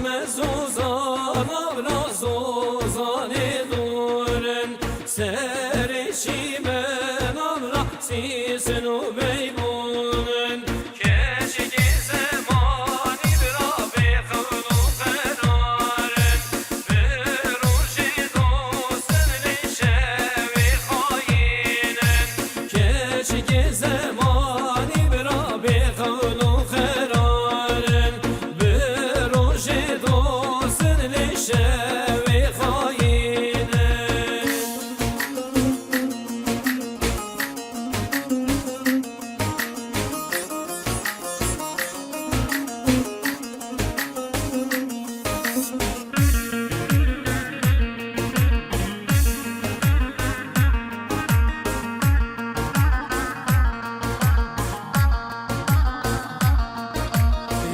mezuzan avra zozan duren serişi ben avra sisin u beybunen keşke zamani birabe kavlu kararen bir ruji dostun leşevi hayinen keşke zamani birabe kavlu kararen bir ruji dostun leşevi hayinen.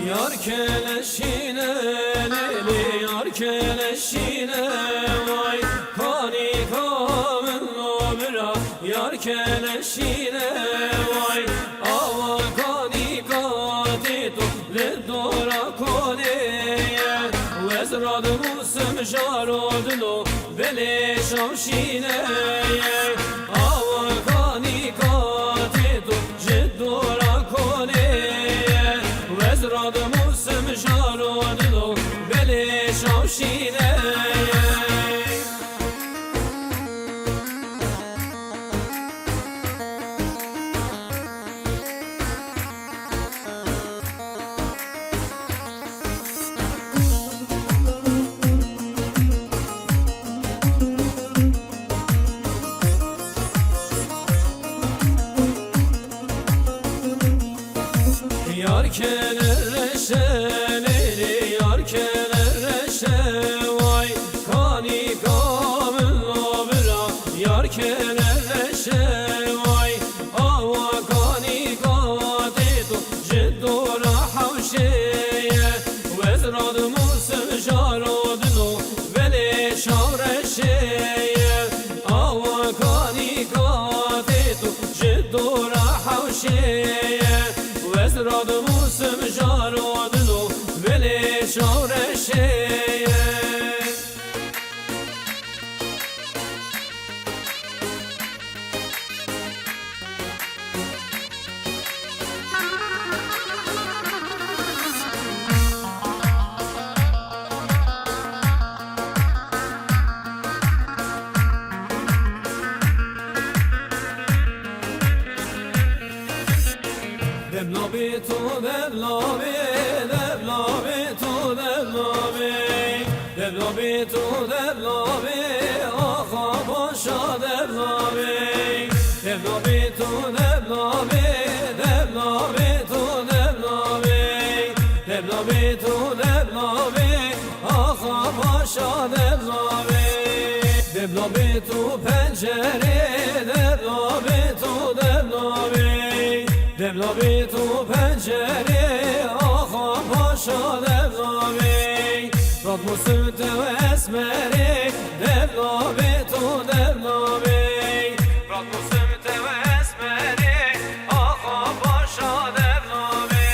Yar keleşine leli yar keleşine vay kani kamın obra yar keleşine vay ava kani katitu le dora koleye vezrad musum jarodlu vele şavşine ava kani katitu jeddora koleye vezrad musum jarodlu vele şavşine. Yar keleşeleri yar keleşe vay kani kamın obra yar keleşe vay ava kani katitu jeddora havşeye vezrad musum jarodlu vele şavreşeye ava kani katitu jeddora havşeye vezrad musum jarodlu vele şavreşeye. Devlabi tu devlabi, devlabi tu devlabi, devlabi tu devlabi, aha başa devlabi, devlabi tu devlabi, devlabi tu devlabi, devlabi tu devlabi, aha başa devlabi, devlabi tu pencere, devlabi tu devlabi. Devlabi tu pencere aha paşa devlabi Rad musute ve esmeri devlabi tu devlabi Rad musute ve esmeri aha paşa devlabi.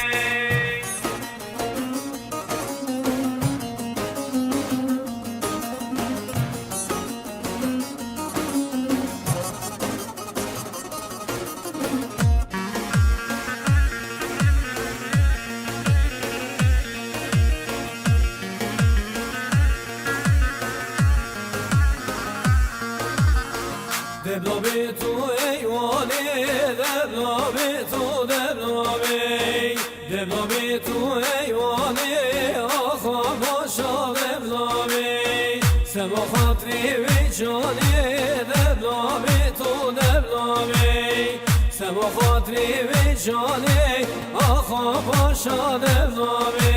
Devlabi tu eyvani, devlabi tu devlabi, devlabi tu eyvani, aha başa devlabi. Sema hatri vicani, devlabi tu devlabi, sema hatri vicani, aha başa devlabi.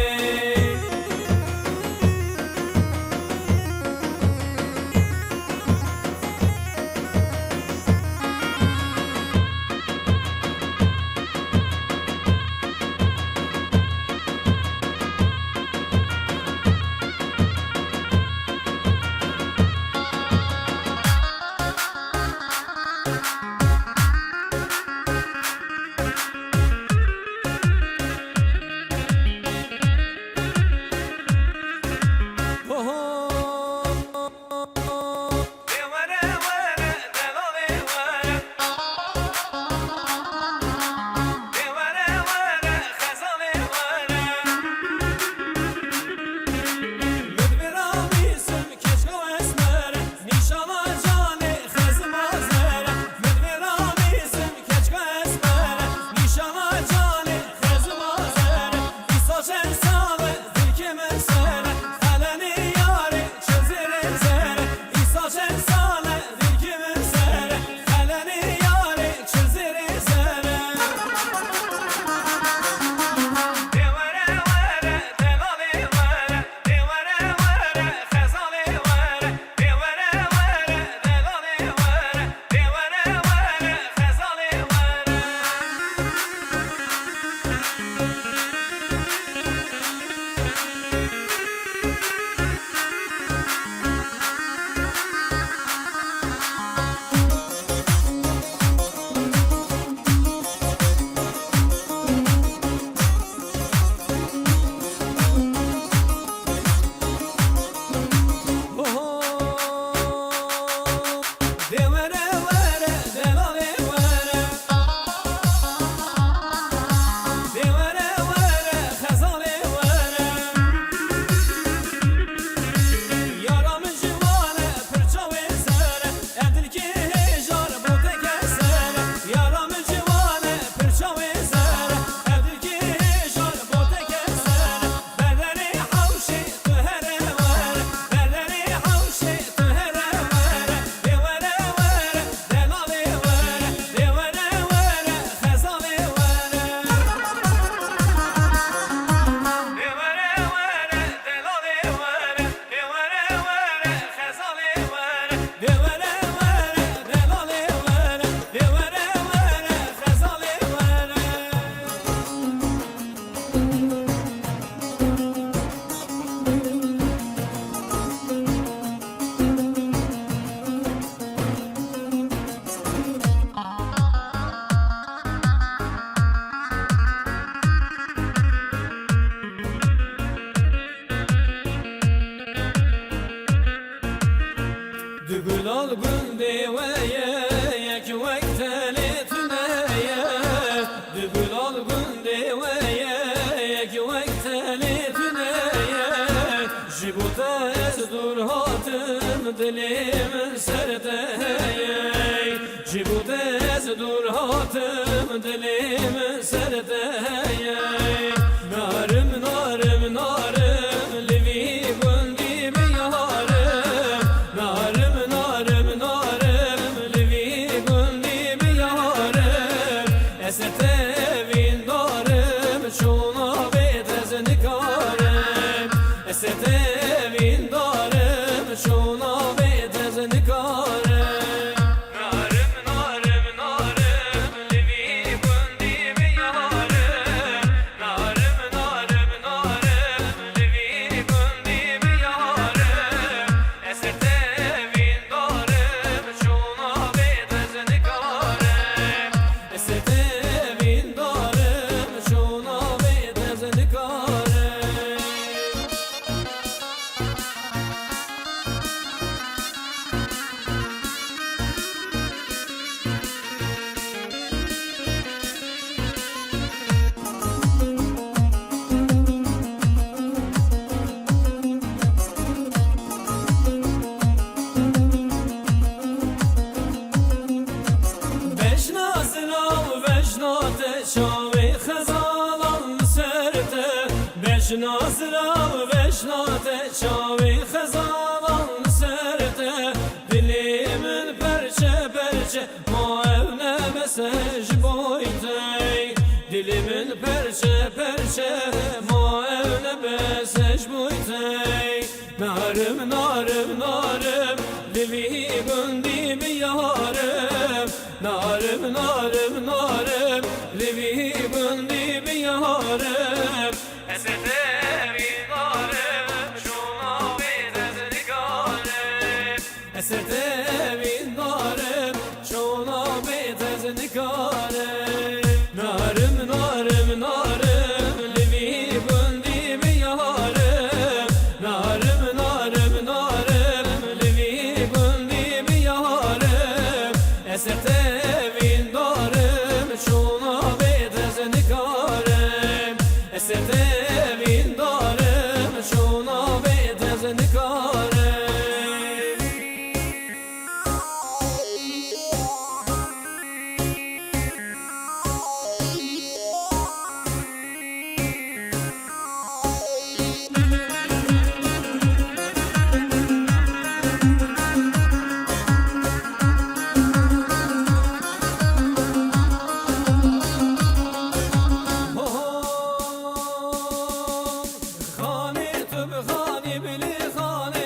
گندی و یک وقت لیتنیه دبلال گندی و یک وقت لیتنیه جبوتا از دور هاتم دلیم سرده جبوتا از دور هاتم دلیم سرده نارم نارم نارم لوی گندی بیارم نارم نارم نارم لوی گندی بیارم استوین دارم چون آبید از نکارم استوین دارم چون آبید از نکارم شاوی خزالان سرته بشناسرا و بشناته شاوی خزالان سرته دلی من پرچه پرچه ما evne mesaj boytay dili min perçe perçe ma evne mesaj boytay narım narım narım dili gundi bi yarım narım narım narım dili gundi bi yarım esetevi narım şuna bedezli karım esetevi narım şuna bedezli karım narım narım narım levi gundi bi yarım narım narım narım levi gundi bi yarım esertevin narım şuna bedezli karım esertevin narım şuna bedezli karım خانه تو به خانه بلی خانه